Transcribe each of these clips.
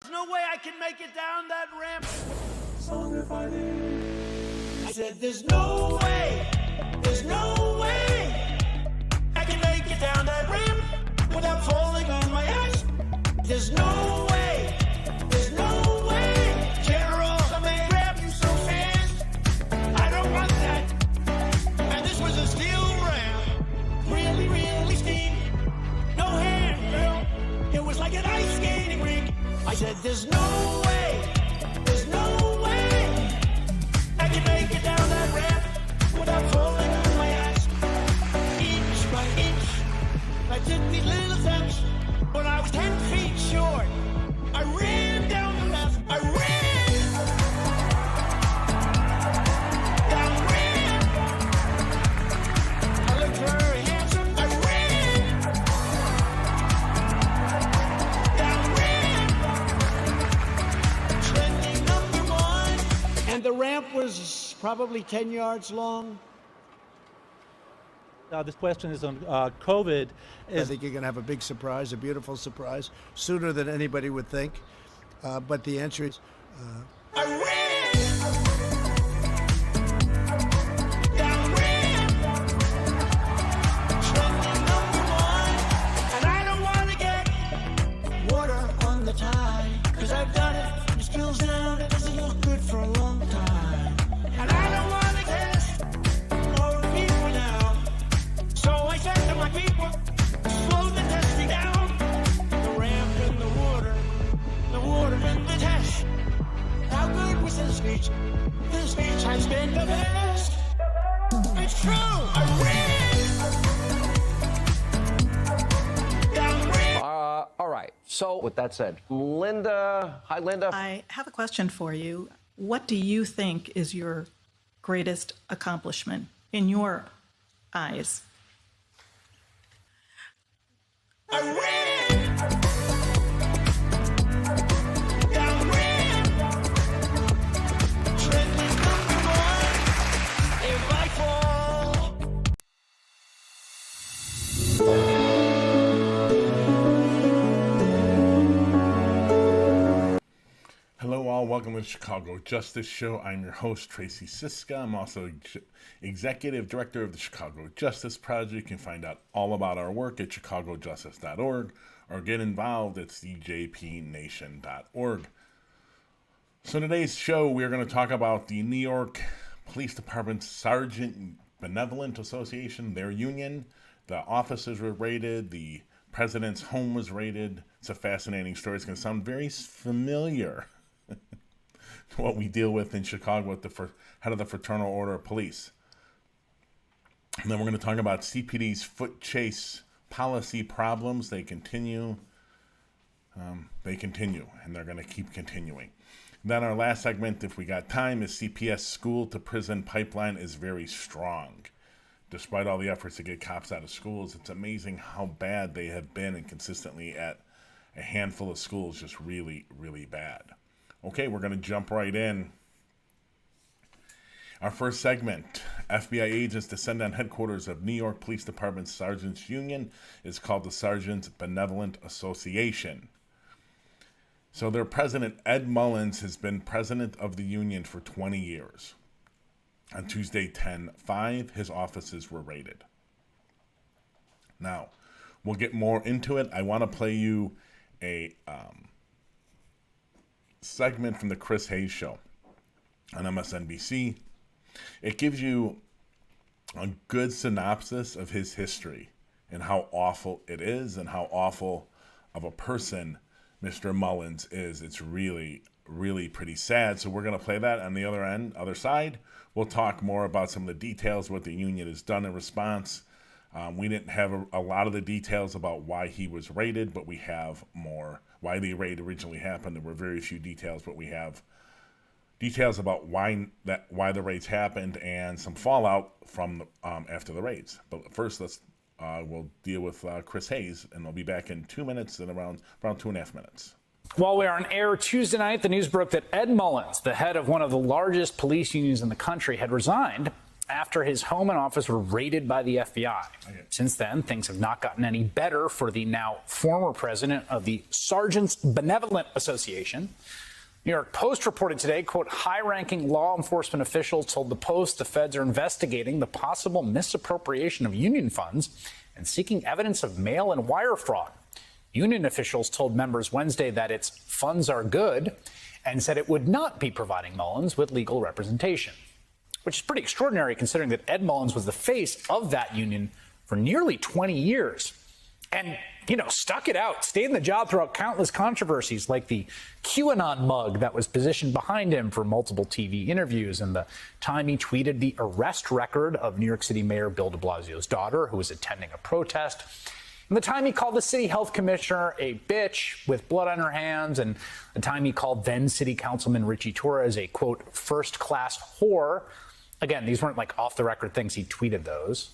There's no way I can make it down that ramp. I said, there's no way I can make it down that ramp without falling on my ass. There's no way, General, somebody grab you so fast. I don't want that. And this was a steel ramp, really, really steep. No handrail, it was like an ice skating rink. I said, there's no way I can make it down that ramp without falling on my ass. Inch by inch, I took these little steps. When I was 10 feet short, I ran down the left. I ran down the ramp. I looked very handsome. I ran down the ramp. Trending #1. And the ramp was probably 10 yards long. This question is on COVID. I think you're going to have a big surprise, a beautiful surprise, sooner than anybody would think. But the answer is... I ran down the ramp. Trending #1. And I don't want to get water on the tie, because I've done it. It spills down. It doesn't look good for a long time. And I don't want to test more people now. So I said to my people, slow the testing down. The ramp and the water and the test. How good was this speech? This speech has been the best. It's true. I ran down the ramp. All right. So with that said, Linda. Hi, Linda. I have a question for you. What do you think is your greatest accomplishment in your eyes? I ran down the ramp. Trending #1. If I fall. Hello all, welcome to the Chicago Justice Show. I'm your host, Tracy Siska. I'm also Executive Director of the Chicago Justice Project. You can find out all about our work at chicagojustice.org or get involved at cjpnation.org. So in today's show, we're going to talk about the New York Police Department Sergeant Benevolent Association, their union. The offices were raided. The president's home was raided. It's a fascinating story. It's going to sound very familiar to what we deal with in Chicago with the head of the Fraternal Order of Police. And then we're going to talk about CPD's foot chase policy problems. They continue, and they're going to keep continuing. Then our last segment, if we got time, is CPS school to prison pipeline is very strong. Despite all the efforts to get cops out of schools, it's amazing how bad they have been, and consistently at a handful of schools, just really, really bad. Okay, we're going to jump right in. Our first segment, FBI agents descend on headquarters of New York Police Department Sergeants Union, is called the Sergeants Benevolent Association. So their president, Ed Mullins, has been president of the union for 20 years. On Tuesday, 10/5, his offices were raided. Now, we'll get more into it. I want to play you a segment from the Chris Hayes Show on MSNBC. It gives you a good synopsis of his history and how awful it is and how awful of a person Mr. Mullins is. It's really, really pretty sad. So we're going to play that. On the other side, we'll talk more about some of the details, what the union has done in response. We didn't have a lot of the details about why he was raided, but we have more. Why the raid originally happened. There were very few details, but we have details about why the raids happened and some fallout from after the raids. But first, we'll deal with Chris Hayes, and I'll be back in 2 minutes and around 2.5 minutes. While we are on air Tuesday night, the news broke that Ed Mullins, the head of one of the largest police unions in the country, had resigned after his home and office were raided by the FBI. Since then, things have not gotten any better for the now former president of the Sergeants Benevolent Association. New York Post reported today, quote, high-ranking law enforcement officials told the Post the feds are investigating the possible misappropriation of union funds and seeking evidence of mail and wire fraud. Union officials told members Wednesday that its funds are good and said it would not be providing Mullins with legal representation, which is pretty extraordinary considering that Ed Mullins was the face of that union for nearly 20 years. And, stuck it out, stayed in the job throughout countless controversies like the QAnon mug that was positioned behind him for multiple TV interviews and the time he tweeted the arrest record of New York City Mayor Bill de Blasio's daughter who was attending a protest. And the time he called the city health commissioner a bitch with blood on her hands, and the time he called then city councilman Richie Torres a, quote, first-class whore. Again, these weren't like off-the-record things. He tweeted those.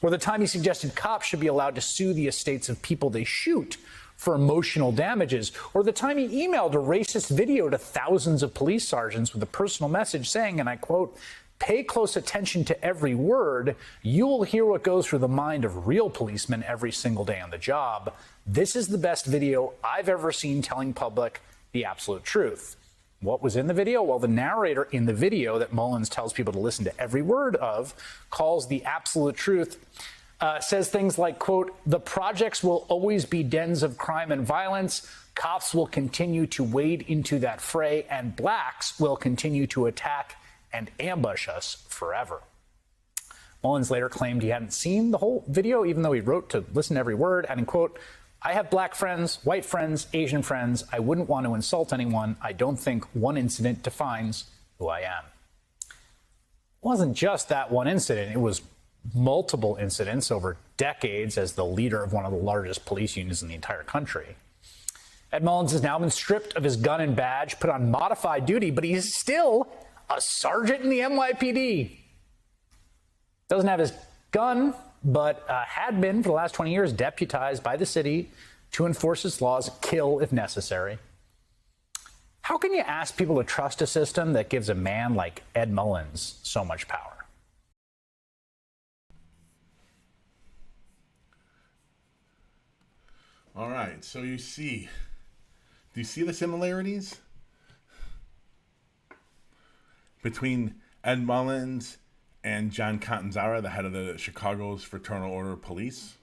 Or the time he suggested cops should be allowed to sue the estates of people they shoot for emotional damages. Or the time he emailed a racist video to thousands of police sergeants with a personal message saying, and I quote, pay close attention to every word. You will hear what goes through the mind of real policemen every single day on the job. This is the best video I've ever seen telling public the absolute truth. What was in the video? Well, the narrator in the video that Mullins tells people to listen to every word of calls the absolute truth, says things like, quote, the projects will always be dens of crime and violence. Cops will continue to wade into that fray, and blacks will continue to attack and ambush us forever. Mullins later claimed he hadn't seen the whole video, even though he wrote to listen to every word, adding, quote, I have black friends, white friends, Asian friends. I wouldn't want to insult anyone. I don't think one incident defines who I am. It wasn't just that one incident. It was multiple incidents over decades as the leader of one of the largest police unions in the entire country. Ed Mullins has now been stripped of his gun and badge, put on modified duty, but he's still a sergeant in the NYPD. Doesn't have his gun, but had been for the last 20 years deputized by the city to enforce its laws, kill if necessary. How can you ask people to trust a system that gives a man like Ed Mullins so much power? All right, so do you see the similarities between Ed Mullins and John Catanzara, the head of the Chicago's Fraternal Order of Police?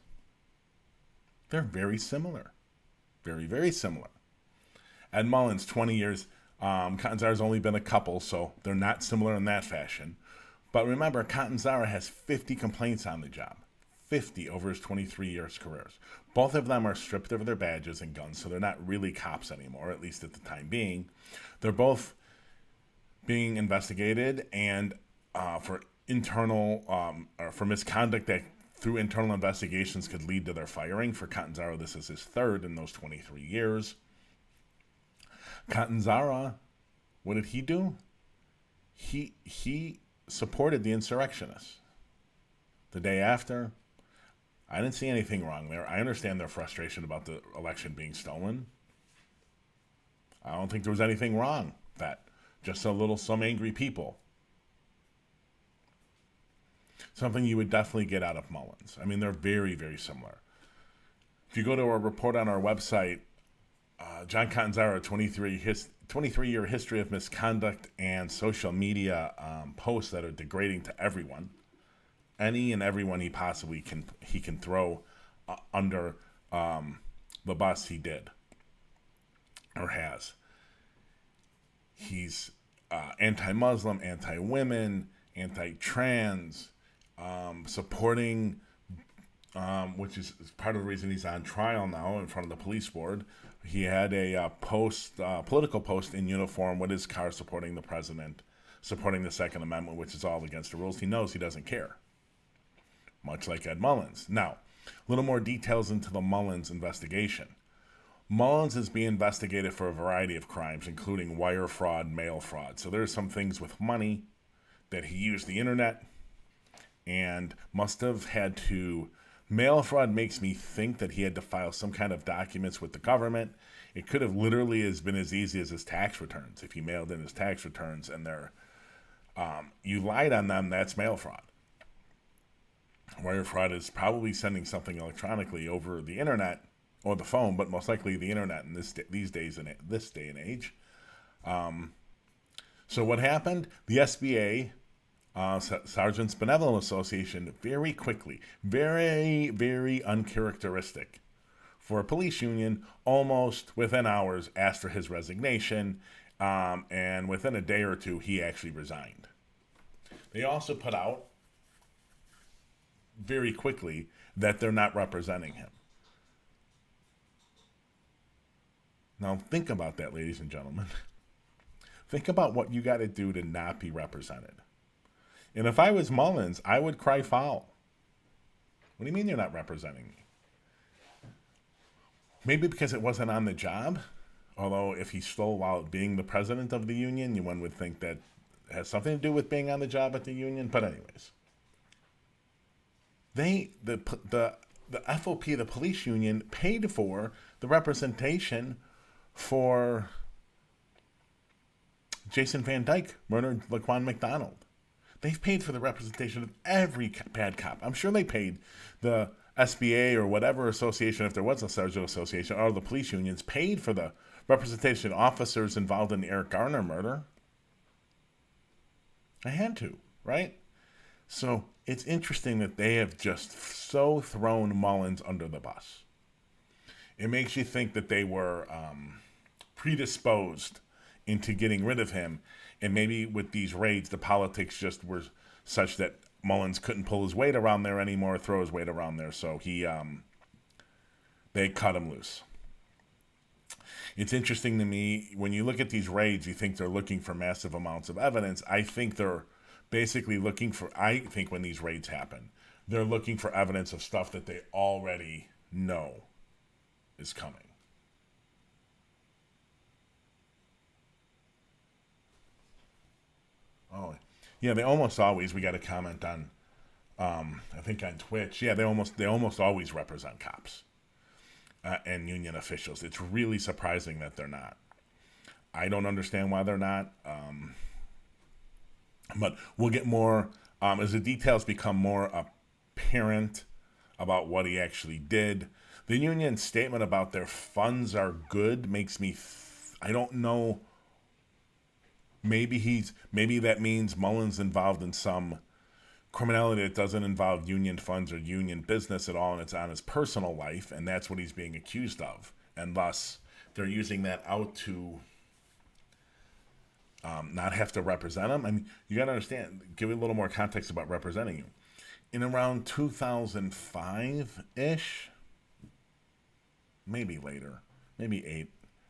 They're very similar. Very, very similar. Ed Mullins, 20 years. Catanzara's only been a couple, so they're not similar in that fashion. But remember, Catanzara has 50 complaints on the job. 50 over his 23 years careers. Both of them are stripped of their badges and guns, so they're not really cops anymore, at least at the time being. They're both being investigated and for internal or for misconduct that through internal investigations could lead to their firing. For Catanzara, this is his third in those 23 years. Catanzara, what did he do? He supported the insurrectionists. The day after, I didn't see anything wrong there. I understand their frustration about the election being stolen. I don't think there was anything wrong with that. Just some angry people. Something you would definitely get out of Mullins. I mean, they're very, very similar. If you go to a report on our website, John Catanzara, 23-year history of misconduct and social media posts that are degrading to everyone. Any and everyone he possibly can throw under the bus, he did or has. He's anti-Muslim, anti-women, anti-trans, supporting, which is part of the reason he's on trial now in front of the police board. He had a political post in uniform with his car supporting the president, supporting the Second Amendment, which is all against the rules. He knows he doesn't care, much like Ed Mullins. Now, a little more details into the Mullins investigation. Mullins is being investigated for a variety of crimes, including wire fraud, mail fraud. So there's some things with money that he used the internet and must have had to. Mail fraud makes me think that he had to file some kind of documents with the government. It could have literally been as easy as his tax returns. If he mailed in his tax returns and they're You lied on them, that's mail fraud. Wire fraud is probably sending something electronically over the internet or the phone, but most likely the internet in these days in this day and age. So what happened? The SBA, Sergeants Benevolent Association, very quickly, very, very uncharacteristic for a police union, almost within hours asked for his resignation, and within a day or two, he actually resigned. They also put out very quickly that they're not representing him. Now think about that, ladies and gentlemen. Think about what you got to do to not be represented. And if I was Mullins, I would cry foul. What do you mean you're not representing me? Maybe because it wasn't on the job. Although if he stole while being the president of the union, one would think that has something to do with being on the job at the union. But anyways, the FOP, the police union, paid for the representation for Jason Van Dyke murdered Laquan McDonald. They've paid for the representation of every bad cop. I'm sure they paid the SBA or whatever association, if there was a sergeant association, or the police unions, paid for the representation of officers involved in the Eric Garner murder. I had to, right? So it's interesting that they have just so thrown Mullins under the bus. It makes you think that they were predisposed into getting rid of him, and maybe with these raids, the politics just were such that Mullins couldn't pull his weight around there anymore, throw his weight around there, so they cut him loose. It's interesting to me, when you look at these raids, you think they're looking for massive amounts of evidence. I think they're basically when these raids happen, they're looking for evidence of stuff that they already know is coming. Oh, yeah, they almost always, we got a comment on, I think on Twitch, yeah, they almost always represent cops and union officials. It's really surprising that they're not. I don't understand why they're not, but we'll get more, as the details become more apparent about what he actually did. The union statement about their funds are good makes me, I don't know. Maybe that means Mullins involved in some criminality that doesn't involve union funds or union business at all, and it's on his personal life, and that's what he's being accused of. And thus, they're using that out to not have to represent him. I mean, you got to understand, give it a little more context about representing you. In around 2005-ish, maybe later, maybe 8,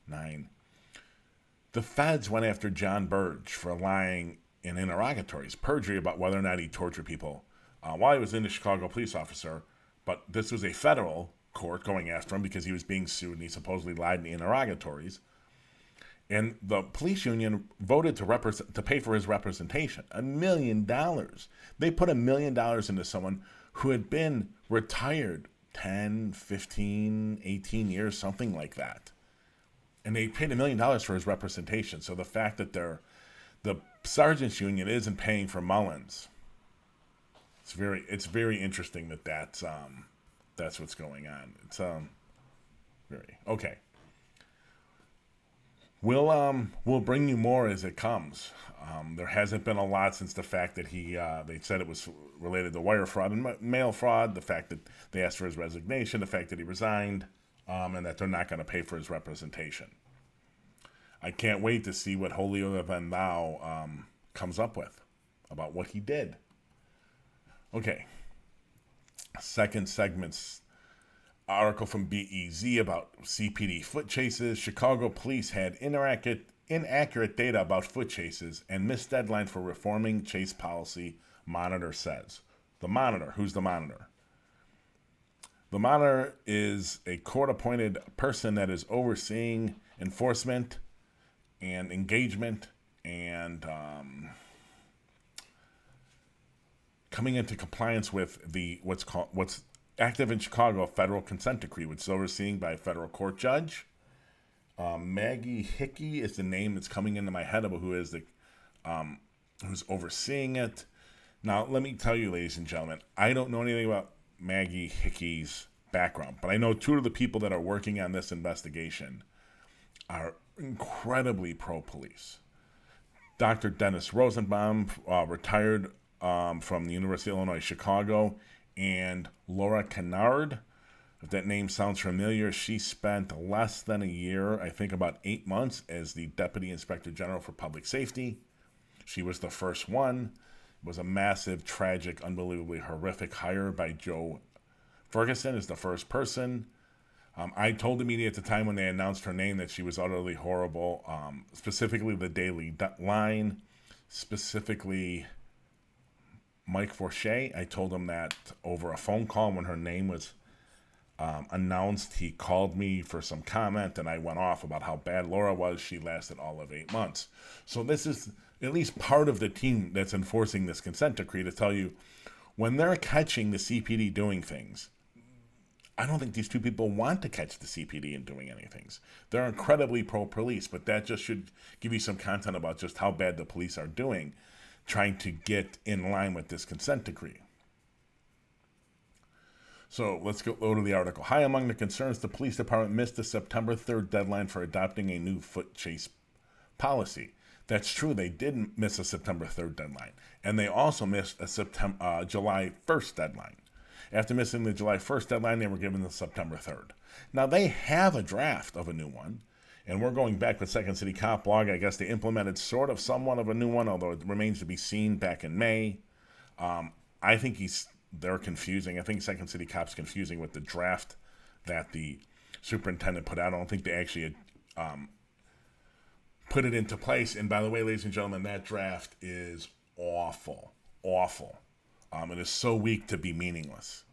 9, the feds went after John Burge for lying in interrogatories, perjury about whether or not he tortured people while he was in the Chicago police officer. But this was a federal court going after him because he was being sued and he supposedly lied in the interrogatories. And the police union voted to pay for his representation, $1 million. They put $1 million into someone who had been retired 10, 15, 18 years, something like that. And they paid $1 million for his representation. So the fact that the sergeants union isn't paying for Mullins, it's very interesting that's what's going on. It's very okay. We'll bring you more as it comes. There hasn't been a lot since the fact that they said it was related to wire fraud and mail fraud, the fact that they asked for his resignation, the fact that he resigned, and that they're not going to pay for his representation. I can't wait to see what Holier than Thou comes up with about what he did. Okay. Second segment's article from BEZ about CPD foot chases. Chicago police had inaccurate data about foot chases and missed deadline for reforming chase policy, Monitor says. The Monitor, who's the Monitor? The Monitor is a court-appointed person that is overseeing enforcement and engagement and coming into compliance with what's active in Chicago, a federal consent decree, which is overseen by a federal court judge. Maggie Hickey is the name that's coming into my head about who is the who's overseeing it. Now, let me tell you, ladies and gentlemen, I don't know anything about Maggie Hickey's background, but I know two of the people that are working on this investigation are incredibly pro-police. Dr. Dennis Rosenbaum, retired from the University of Illinois, Chicago, and Laura Kennard. If that name sounds familiar, she spent less than a year, I think about 8 months, as the Deputy Inspector General for Public Safety. She was the first one. It was a massive, tragic, unbelievably horrific hire by Joe Ferguson as the first person. I told the media at the time when they announced her name that she was utterly horrible, specifically the Daily Line, specifically Mike Forshey. I told him that over a phone call when her name was announced. He called me for some comment, and I went off about how bad Laura was. She lasted all of 8 months. So this is at least part of the team that's enforcing this consent decree to tell you when they're catching the CPD doing things. I don't think these two people want to catch the CPD in doing anything. They're incredibly pro-police, but that just should give you some content about just how bad the police are doing, trying to get in line with this consent decree. So let's go to the article. High among the concerns, the police department missed the September 3rd deadline for adopting a new foot chase policy. That's true. They did miss a September 3rd deadline. And they also missed a July 1st deadline. After missing the July 1st deadline, they were given the September 3rd. Now, they have a draft of a new one. And we're going back with Second City Cop blog. I guess they implemented sort of somewhat of a new one, although it remains to be seen back in May. I think they're confusing. I think Second City Cop's confusing with the draft that the superintendent put out. I don't think they actually put it into place. And by the way, ladies and gentlemen, that draft is awful. Awful. It is so weak to be meaningless.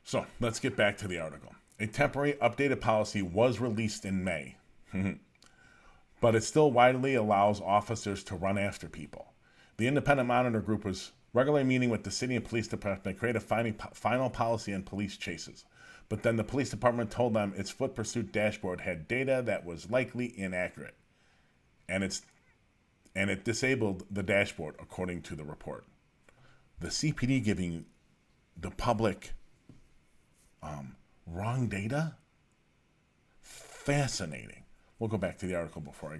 So let's get back to the article. A temporary updated policy was released in May, but it still widely allows officers to run after people. The independent monitor group was regularly meeting with the city and police department to create a final policy on police chases. But then the police department told them its foot pursuit dashboard had data that was likely inaccurate. And it disabled the dashboard, according to the report. The CPD giving the public wrong data? Fascinating. We'll go back to the article before I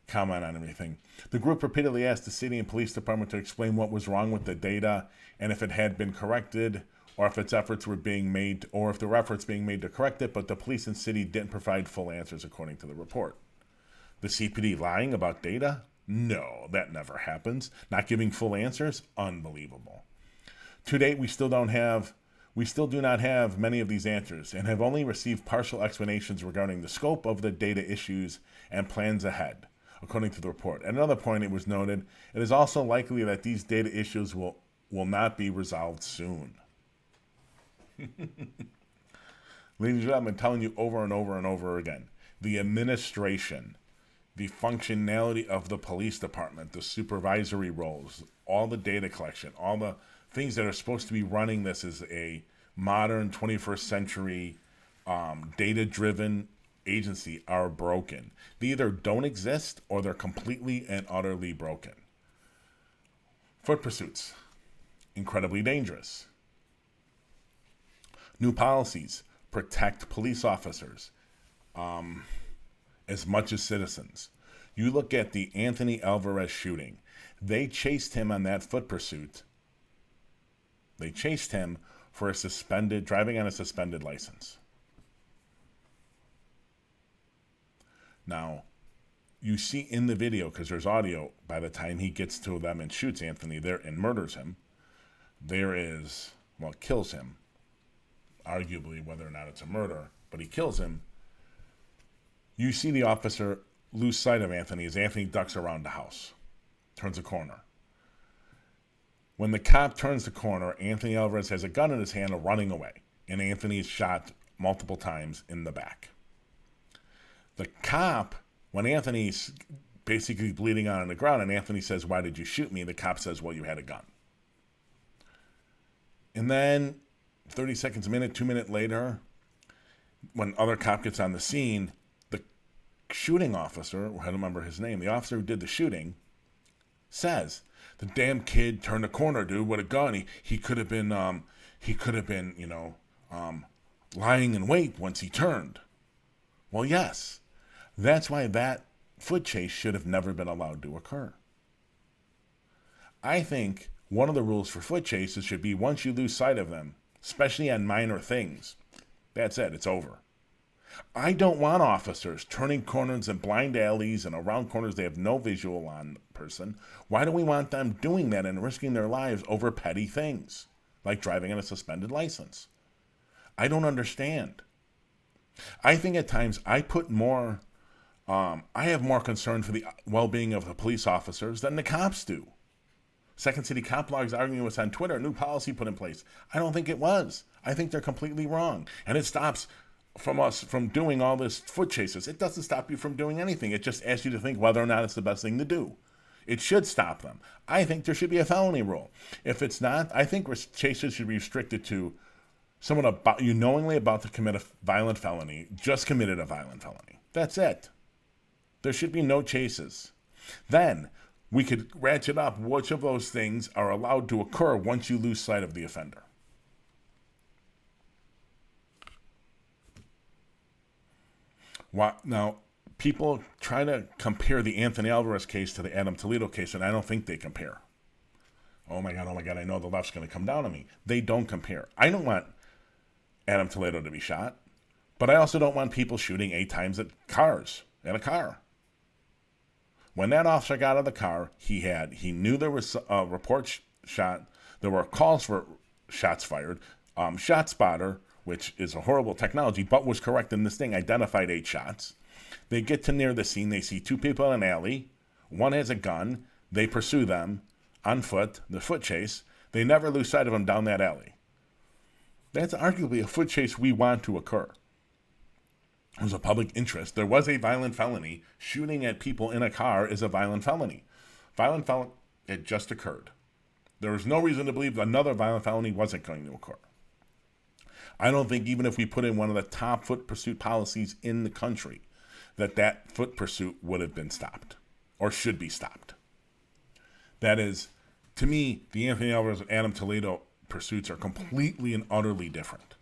comment on everything. The group repeatedly asked the city and police department to explain what was wrong with the data and if it had been corrected, or if its efforts were being made, or if there were efforts being made to correct it, but the police and city didn't provide full answers, according to the report. The CPD lying about data? No, that never happens. Not giving full answers? Unbelievable. To date, we still do not have many of these answers and have only received partial explanations regarding the scope of the data issues and plans ahead, according to the report. At another point, it was noted, it is also likely that these data issues will not be resolved soon. Ladies and gentlemen, I'm telling you over and over and over again, the administration, the functionality of the police department, the supervisory roles, all the data collection, all the things that are supposed to be running this as a modern 21st century data-driven agency are broken. They either don't exist or they're completely and utterly broken. Foot pursuits, incredibly dangerous. New policies protect police officers as much as citizens. You look at the Anthony Alvarez shooting. They chased him on that foot pursuit. They chased him for driving on a suspended license. Now, you see in the video, because there's audio, by the time he gets to them and shoots Anthony there and murders him, kills him, arguably whether or not it's a murder, but he kills him. You see the officer lose sight of Anthony as Anthony ducks around the house, turns a corner. When the cop turns the corner, Anthony Alvarez has a gun in his hand running away, and Anthony is shot multiple times in the back. The cop, when Anthony's basically bleeding out on the ground, and Anthony says, "Why did you shoot me?" The cop says, "Well, you had a gun." And then 30 seconds, a minute, 2 minutes later, when other cop gets on the scene, the shooting officer, I don't remember his name, the officer who did the shooting, says. The damn kid turned a corner, dude, with a gun. He could have been, lying in wait once he turned. Well, yes. That's why that foot chase should have never been allowed to occur. I think one of the rules for foot chases should be once you lose sight of them, especially on minor things, that's it, it's over. I don't want officers turning corners in blind alleys and around corners they have no visual on person. Why do we want them doing that and risking their lives over petty things, like driving on a suspended license? I don't understand. I think at times I have more concern for the well-being of the police officers than the cops do. Second City Cop Blog's arguing with us on Twitter, new policy put in place. I don't think it was. I think they're completely wrong. And it stops from us from doing all this foot chases. It doesn't stop you from doing anything. It just asks you to think whether or not it's the best thing to do. It should stop them. I think there should be a felony rule. If it's not, I think chases should be restricted to someone you knowingly about to commit a violent felony, just committed a violent felony. That's it. There should be no chases. Then we could ratchet up which of those things are allowed to occur once you lose sight of the offender. Now, people try to compare the Anthony Alvarez case to the Adam Toledo case, and I don't think they compare. Oh my God, I know the left's going to come down on me. They don't compare. I don't want Adam Toledo to be shot, but I also don't want people shooting 8 times at a car. When that officer got out of the car, he knew there was a report shot. There were calls for shots fired. ShotSpotter, which is a horrible technology, but was correct in this thing, identified 8 shots. They get to near the scene. They see 2 people in an alley. One has a gun. They pursue them on foot, the foot chase. They never lose sight of them down that alley. That's arguably a foot chase we want to occur. It was a public interest. There was a violent felony. Shooting at people in a car is a violent felony. Violent felony, it just occurred. There was no reason to believe another violent felony wasn't going to occur. I don't think even if we put in one of the top foot pursuit policies in the country, that foot pursuit would have been stopped or should be stopped. That is, to me, the Anthony Alvarez and Adam Toledo pursuits are completely and utterly different.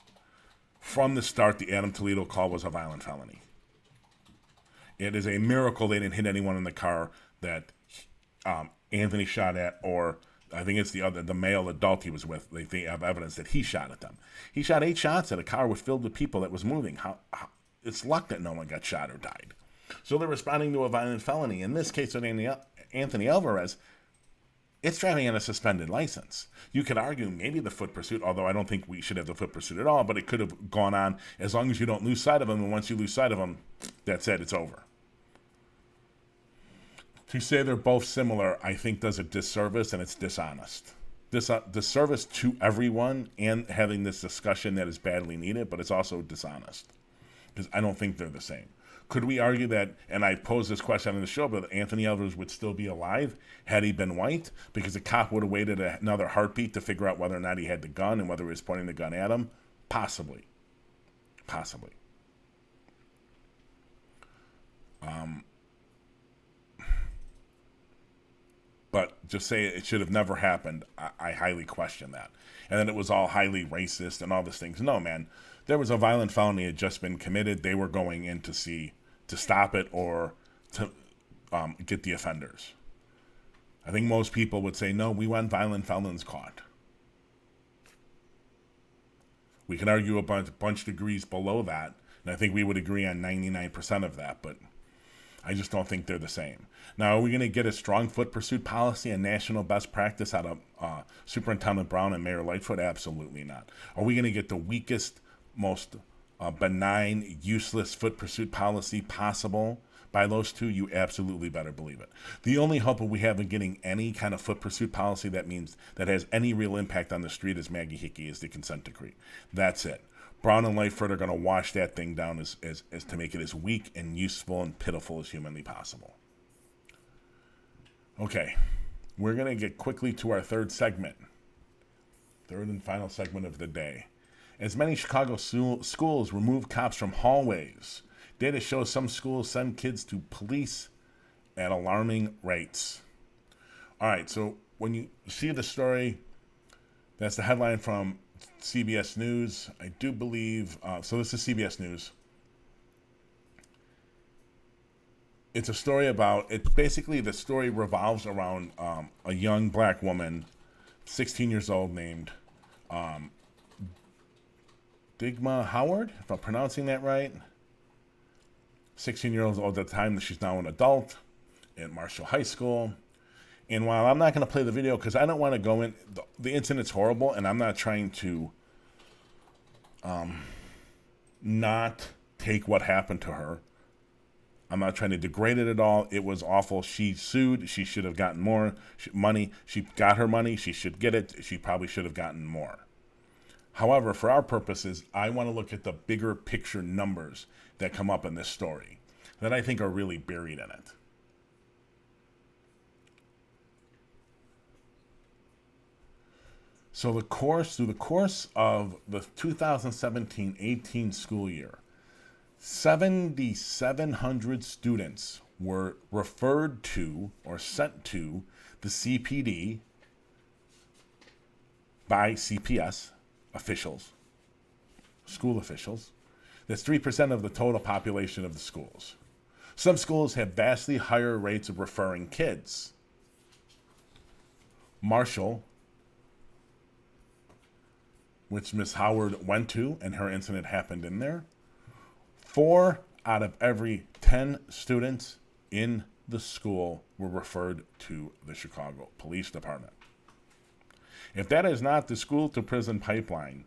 From the start, the Adam Toledo call was a violent felony. It is a miracle they didn't hit anyone in the car that Anthony shot at, or I think it's the male adult he was with. They have evidence that he shot at them. He shot 8 shots at a car filled with people that was moving. It's luck that no one got shot or died. So they're responding to a violent felony. In this case with Anthony Alvarez, it's driving on a suspended license. You could argue maybe the foot pursuit, although I don't think we should have the foot pursuit at all, but it could have gone on as long as you don't lose sight of them, and once you lose sight of them, that's it, it's over. To say they're both similar, I think does a disservice, and it's dishonest. Disservice to everyone and having this discussion that is badly needed, but it's also dishonest because I don't think they're the same. Could we argue that, and I posed this question on the show, but Anthony Alvarez would still be alive had he been white? Because the cop would have waited another heartbeat to figure out whether or not he had the gun and whether he was pointing the gun at him? Possibly. But just say it should have never happened, I highly question that. And then it was all highly racist and all these things. No, man. There was a violent felony had just been committed. They were going in to stop it or to get the offenders. I think most people would say, no, we want violent felons caught. We can argue a bunch degrees below that, and I think we would agree on 99% of that, but I just don't think they're the same. Now, are we going to get a strong foot pursuit policy and national best practice out of Superintendent Brown and Mayor Lightfoot? Absolutely not. Are we going to get the weakest, most benign, useless foot pursuit policy possible by those two? You absolutely better believe it. The only hope we have in getting any kind of foot pursuit policy that has any real impact on the street, as Maggie Hickey, is the consent decree. That's it. Brown and Lightfoot are going to wash that thing down as to make it as weak and useful and pitiful as humanly possible. Okay, we're going to get quickly to our third and final segment of the day. As many Chicago schools remove cops from hallways, data shows some schools send kids to police at alarming rates. All right, so when you see the story, that's the headline from CBS News. I do believe, so this is CBS News. It's a story about, basically the story revolves around a young black woman, 16 years old, named Digma Howard, if I'm pronouncing that right. 16 years old at the time, she's now an adult at Marshall High School. And while I'm not going to play the video because I don't want to go in, the incident's horrible, and I'm not trying to not take what happened to her. I'm not trying to degrade it at all. It was awful. She sued. She should have gotten more money. She got her money. She should get it. She probably should have gotten more. However, for our purposes, I want to look at the bigger picture numbers that come up in this story that I think are really buried in it. So through the course of the 2017-18 school year, 7,700 students were referred to or sent to the CPD by CPS officials, school officials. That's 3% of the total population of the schools. Some schools have vastly higher rates of referring kids. Marshall, which Miss Howard went to, and her incident happened in there, 4 out of every 10 students in the school were referred to the Chicago Police Department. If that is not the school to prison pipeline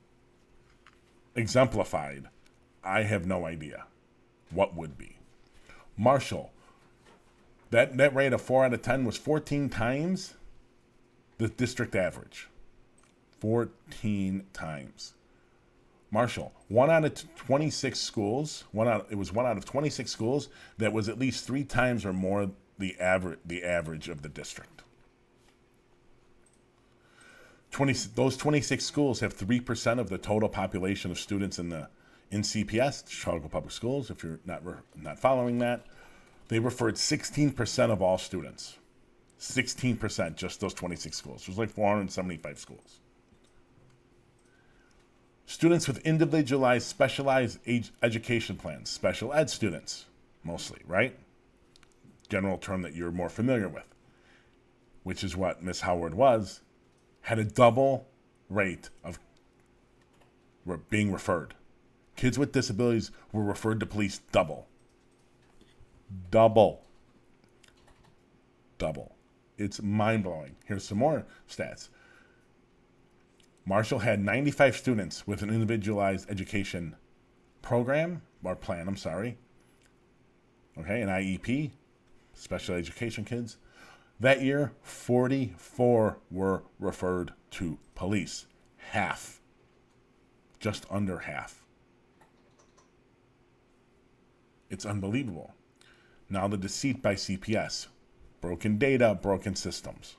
exemplified, I have no idea what would be. Marshall, that rate of 4 out of 10 was 14 times the district average. 14 times. Marshall, 1 out of 26 schools, it was 1 out of 26 schools that was at least 3 times or more the average of the district. Those 26 schools have 3% of the total population of students in CPS, Chicago Public Schools. If you're not following that, they referred 16% of all students. 16%, just those 26 schools. It was like 475 schools. Students with individualized, specialized education plans, special ed students, mostly, right? General term that you're more familiar with, which is what Miss Howard was, had a double rate of being referred. Kids with disabilities were referred to police double. Double. It's mind-blowing. Here's some more stats. Marshall had 95 students with an individualized education program, or plan, okay, an IEP, special education kids. That year, 44 were referred to police. Half. Just under half. It's unbelievable. Now the deceit by CPS. Broken data, broken systems.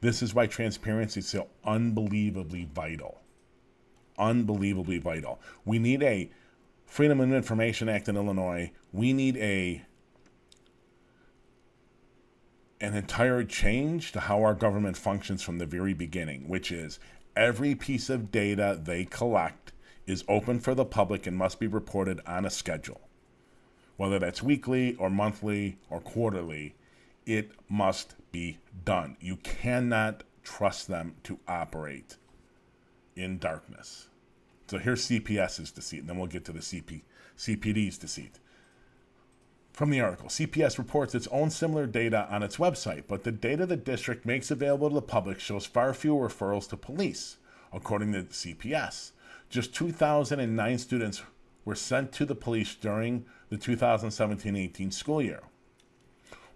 This is why transparency is so unbelievably vital. Unbelievably vital. We need a Freedom of Information Act in Illinois. We need an entire change to how our government functions from the very beginning, which is every piece of data they collect is open for the public and must be reported on a schedule. Whether that's weekly or monthly or quarterly, it must be done. You cannot trust them to operate in darkness. So here's CPS's deceit, and then we'll get to the CPD's deceit. From the article, CPS reports its own similar data on its website, but the data the district makes available to the public shows far fewer referrals to police. According to CPS, just 2,009 students were sent to the police during the 2017-18 school year.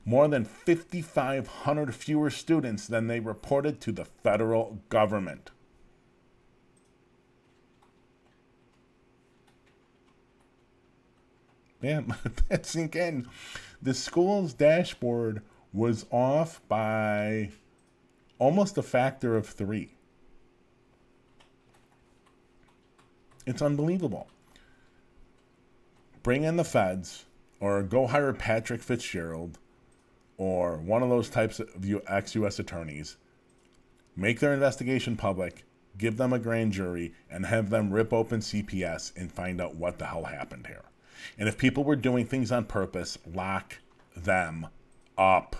More than 5,500 fewer students than they reported to the federal government. Man, that sink in. The school's dashboard was off by almost a factor of 3. It's unbelievable. Bring in the feds, or go hire Patrick Fitzgerald, or one of those types of ex-U.S. attorneys make their investigation public, give them a grand jury, and have them rip open CPS and find out what the hell happened here. And if people were doing things on purpose, lock them up.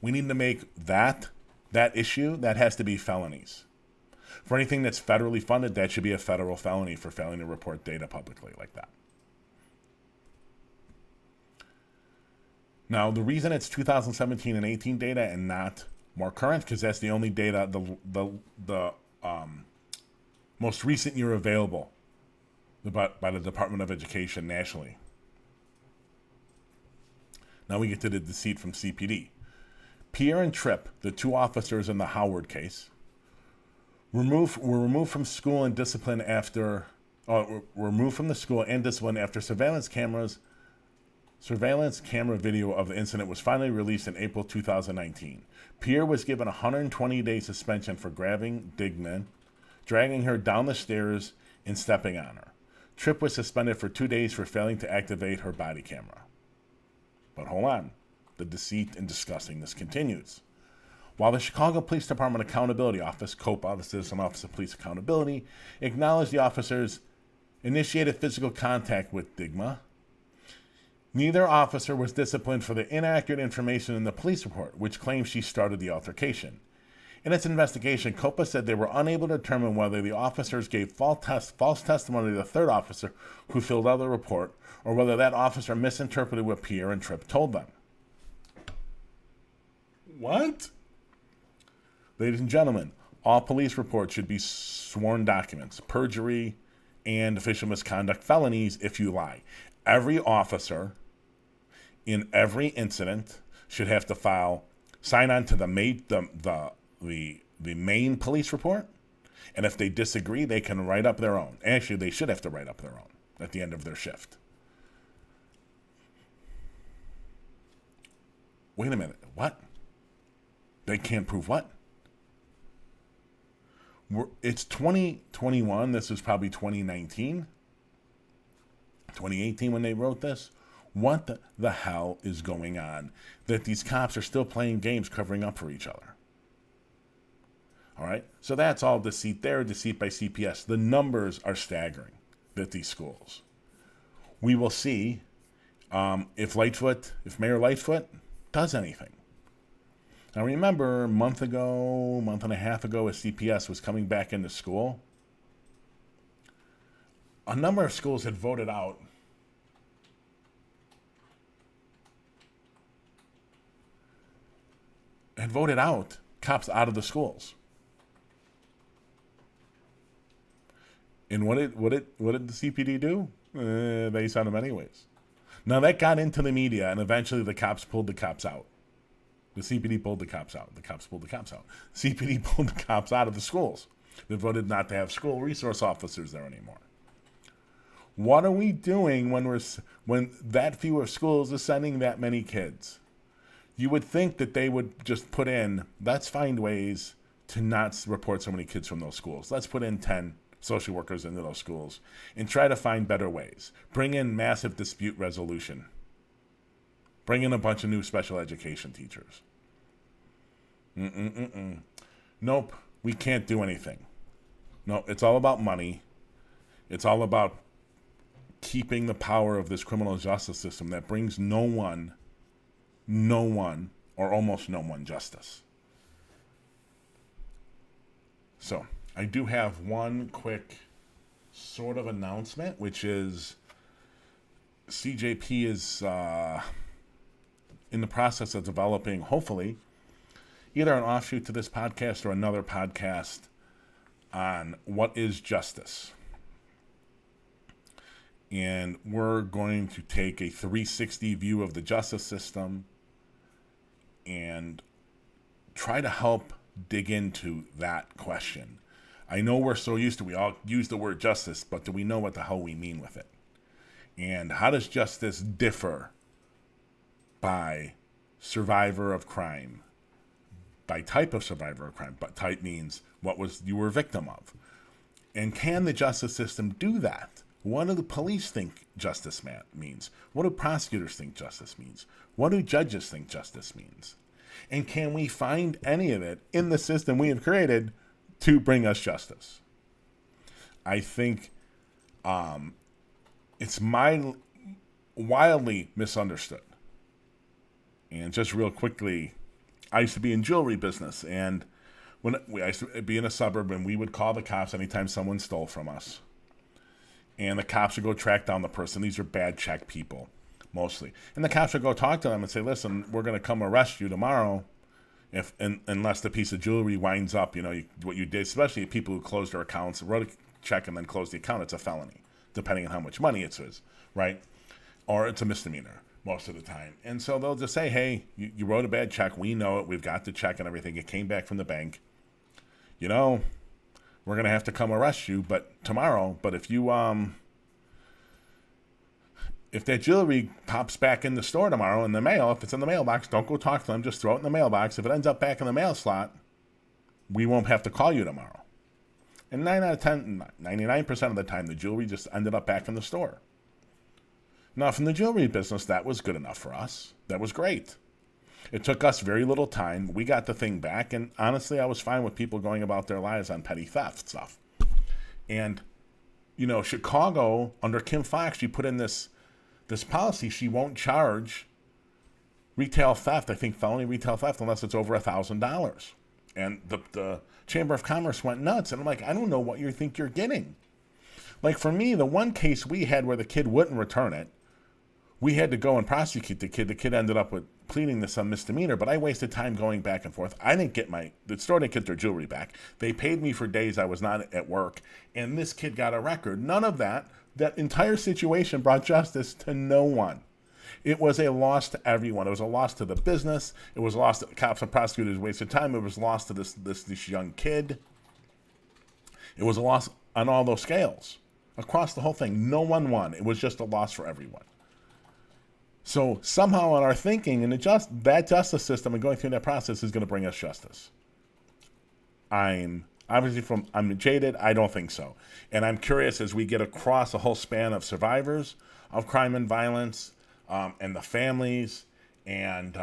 We need to make that issue, that has to be felonies. For anything that's federally funded, that should be a federal felony for failing to report data publicly like that. Now, the reason it's 2017 and 18 data and not more current, because that's the only data, the most recent year available by the Department of Education nationally. Now we get to the deceit from CPD. Pierre and Tripp, the two officers in the Howard case, were removed from school and discipline after removed from the school and discipline after surveillance camera video of the incident was finally released in April 2019. Pierre was given a 120-day suspension for grabbing Dignan, dragging her down the stairs, and stepping on her. Tripp was suspended for 2 days for failing to activate her body camera. But hold on. The deceit and disgustingness continues. While the Chicago Police Department Accountability Office, COPA, the Citizen Office of Police Accountability, acknowledged the officers initiated physical contact with Digma, neither officer was disciplined for the inaccurate information in the police report, which claims she started the altercation. In its investigation, COPA said they were unable to determine whether the officers gave false testimony to the third officer who filled out the report, or whether that officer misinterpreted what Pierre and Tripp told them. What? Ladies and gentlemen, all police reports should be sworn documents, perjury, and official misconduct felonies if you lie. Every officer in every incident should have to sign on to the main police report, and if they disagree, they can write up their own. Actually, they should have to write up their own at the end of their shift. Wait a minute, what? They can't prove what? It's 2021. This is probably 2019, 2018 when they wrote this. What the hell is going on that these cops are still playing games covering up for each other? All right, so that's all deceit there, deceit by CPS. The numbers are staggering at these schools. We will see if Mayor Lightfoot does anything. Now remember, a month and a half ago, as CPS was coming back into school, a number of schools had voted out cops out of the schools. And what did the CPD do? They sent them anyways. Now that got into the media, and eventually the cops pulled the cops out. The CPD pulled the cops out. The cops pulled the cops out. CPD pulled the cops out of the schools. They voted not to have school resource officers there anymore. What are we doing when that few of schools is sending that many kids? You would think that they would just put in, let's find ways to not report so many kids from those schools. Let's put in 10 social workers into those schools and try to find better ways. Bring in massive dispute resolution. Bring in a bunch of new special education teachers. Nope, we can't do anything. No, it's all about money. It's all about keeping the power of this criminal justice system that brings no one, or almost no one justice. So, I do have one quick sort of announcement, which is CJP is in the process of developing, hopefully, either an offshoot to this podcast or another podcast on what is justice. And we're going to take a 360 view of the justice system and try to help dig into that question. I know we're so used to, we all use the word justice, but do we know what the hell we mean with it? And how does justice differ by survivor of crime, by type of survivor of crime? But type means what you were a victim of. And can the justice system do that? What do the police think justice means? What do prosecutors think justice means? What do judges think justice means? And can we find any of it in the system we have created to bring us justice? I think it's wildly misunderstood. And just real quickly, I used to be in jewelry business, and I used to be in a suburb, and we would call the cops anytime someone stole from us. And the cops would go track down the person. These are bad check people, mostly. And the cops would go talk to them and say, listen, we're going to come arrest you tomorrow unless the piece of jewelry winds up, what you did, especially people who closed their accounts, wrote a check and then closed the account. It's a felony, depending on how much money it is, right? Or it's a misdemeanor most of the time. And so they'll just say, hey, you wrote a bad check. We know it. We've got the check and everything. It came back from the bank. We're going to have to come arrest you tomorrow. But if that jewelry pops back in the store tomorrow in the mail, if it's in the mailbox, don't go talk to them. Just throw it in the mailbox. If it ends up back in the mail slot, we won't have to call you tomorrow. And 99% of the time, the jewelry just ended up back in the store. Now, from the jewelry business, that was good enough for us. That was great. It took us very little time. We got the thing back, and honestly, I was fine with people going about their lives on petty theft stuff. And, Chicago, under Kim Foxx, she put in this policy. She won't charge retail theft, I think felony retail theft, unless it's over $1,000. And the Chamber of Commerce went nuts. And I'm like, I don't know what you think you're getting. Like, for me, the one case we had where the kid wouldn't return it, we had to go and prosecute the kid. The kid ended up with pleading to some misdemeanor, but I wasted time going back and forth. I didn't get the store didn't get their jewelry back. They paid me for days I was not at work, and this kid got a record. None of that entire situation brought justice to no one. It was a loss to everyone. It was a loss to the business. It was a loss to the cops and prosecutors wasted time. It was a loss to this young kid. It was a loss on all those scales. Across the whole thing, no one won. It was just a loss for everyone. So somehow in our thinking, and that justice system and going through that process is going to bring us justice. I'm jaded. I don't think so. And I'm curious as we get across a whole span of survivors of crime and violence, and the families, and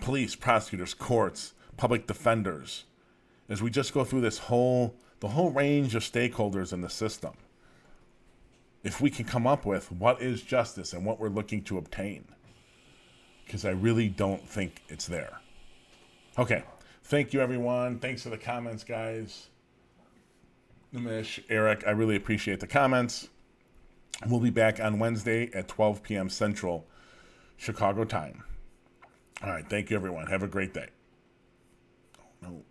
police, prosecutors, courts, public defenders, as we just go through the whole range of stakeholders in the system, if we can come up with what is justice and what we're looking to obtain, because I really don't think it's there. Okay, thank you, everyone. Thanks for the comments, guys. Nimish, Eric, I really appreciate the comments. We'll be back on Wednesday at 12 p.m. Central Chicago time. All right, thank you, everyone. Have a great day. Oh, no.